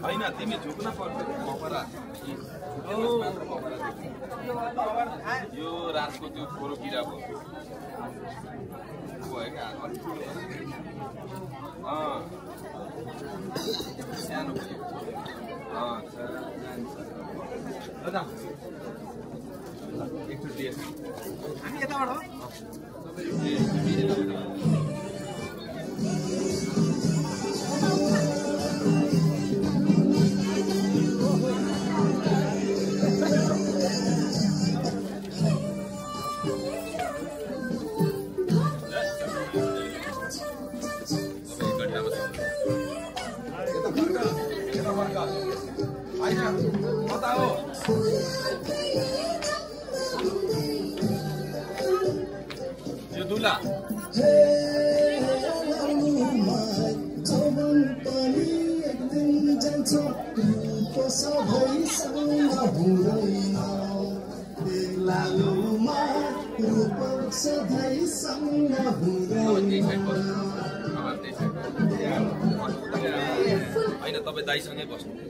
होइन तिमी झुक्न पर्छ यो रातको त्यो खोरो किरा भयो सानो एकचोटि हामी यताबाट यो दुला होइन तपाईँ दाइसँगै बस्नु